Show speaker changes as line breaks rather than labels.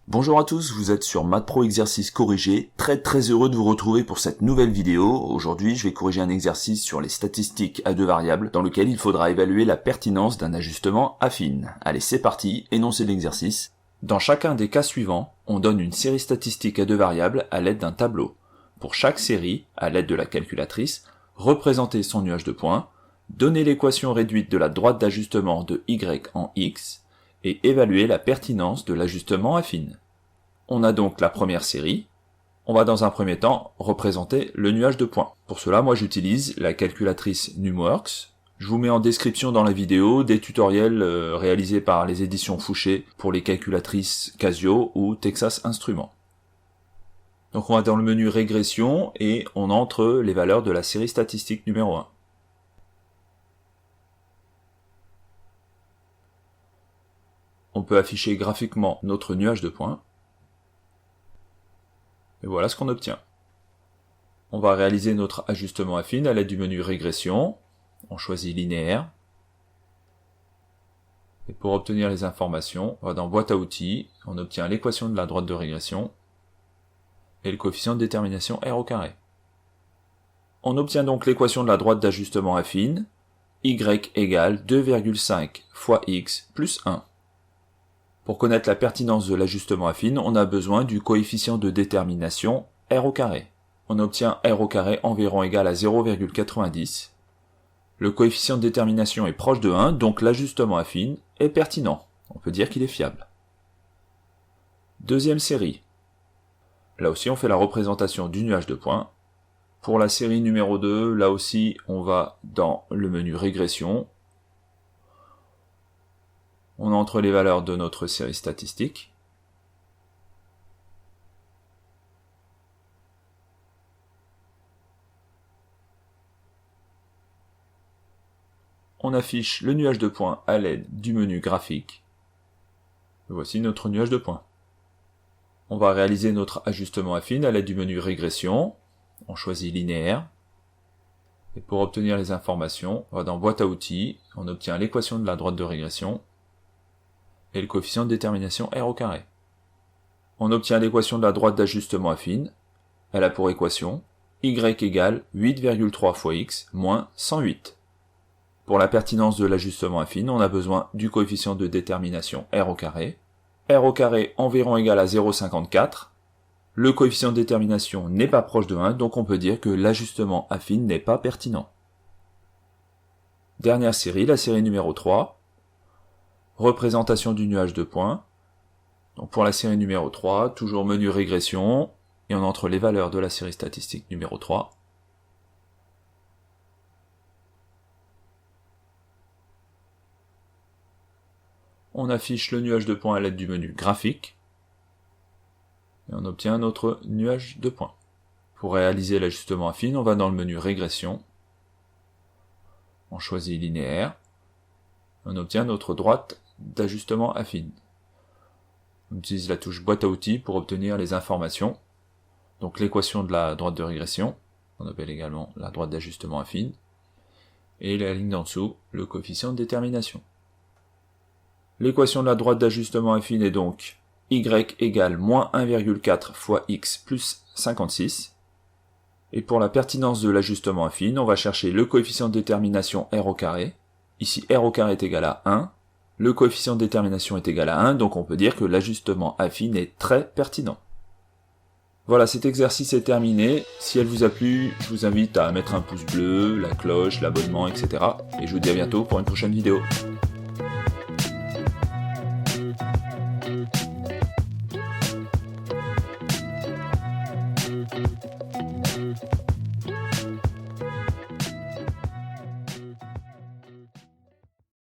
Bonjour à tous, vous êtes sur Maths Pro exercice corrigé, très heureux de vous retrouver pour cette nouvelle vidéo. Aujourd'hui je vais corriger un exercice sur les statistiques à deux variables dans lequel il faudra évaluer la pertinence d'un ajustement affine. Allez c'est parti, énoncez l'exercice. Dans chacun des cas suivants, on donne une série statistique à deux variables à l'aide d'un tableau. Pour chaque série, à l'aide de la calculatrice, représentez son nuage de points, donnez l'équation réduite de la droite d'ajustement de y en x, et évaluer la pertinence de l'ajustement affine. On a donc la première série. On va dans un premier temps représenter le nuage de points. Pour cela, moi j'utilise la calculatrice Numworks. Je vous mets en description dans la vidéo des tutoriels réalisés par les éditions Fouché pour les calculatrices Casio ou Texas Instruments. Donc on va dans le menu régression et on entre les valeurs de la série statistique numéro 1. On peut afficher graphiquement notre nuage de points. Et voilà ce qu'on obtient. On va réaliser notre ajustement affine à l'aide du menu régression. On choisit linéaire. Et pour obtenir les informations, on va dans boîte à outils, on obtient l'équation de la droite de régression et le coefficient de détermination r au carré. On obtient donc l'équation de la droite d'ajustement affine, y égale 2,5 fois x plus 1. Pour connaître la pertinence de l'ajustement affine, on a besoin du coefficient de détermination r au carré. On obtient r au carré environ égal à 0,90. Le coefficient de détermination est proche de 1, donc l'ajustement affine est pertinent. On peut dire qu'il est fiable. Deuxième série. Là aussi, on fait la représentation du nuage de points. Pour la série numéro 2, là aussi, on va dans le menu régression. On entre les valeurs de notre série statistique. On affiche le nuage de points à l'aide du menu graphique. Voici notre nuage de points. On va réaliser notre ajustement affine à l'aide du menu régression. On choisit linéaire. Et pour obtenir les informations, on va dans boîte à outils, on obtient l'équation de la droite de régression et le coefficient de détermination r au carré. On obtient l'équation de la droite d'ajustement affine. Elle a pour équation y égale 8,3 fois x moins 108. Pour la pertinence de l'ajustement affine, on a besoin du coefficient de détermination r au carré environ égal à 0,54. Le coefficient de détermination n'est pas proche de 1, donc on peut dire que l'ajustement affine n'est pas pertinent. Dernière série, la série numéro 3. Représentation du nuage de points. Donc pour la série numéro 3, toujours menu régression, et on entre les valeurs de la série statistique numéro 3. On affiche le nuage de points à l'aide du menu graphique, et on obtient notre nuage de points. Pour réaliser l'ajustement affine, on va dans le menu régression, on choisit linéaire, on obtient notre droite d'ajustement affine. On utilise la touche boîte à outils pour obtenir les informations, donc l'équation de la droite de régression, on appelle également la droite d'ajustement affine, et la ligne d'en dessous, le coefficient de détermination. L'équation de la droite d'ajustement affine est donc y égale moins 1,4 fois x plus 56. Et pour la pertinence de l'ajustement affine, on va chercher le coefficient de détermination r au carré. Ici r au carré est égal à 1. Le coefficient de détermination est égal à 1, donc on peut dire que l'ajustement affine est très pertinent. Voilà, cet exercice est terminé. Si elle vous a plu, je vous invite à mettre un pouce bleu, la cloche, l'abonnement, etc. Et je vous dis à bientôt pour une prochaine vidéo.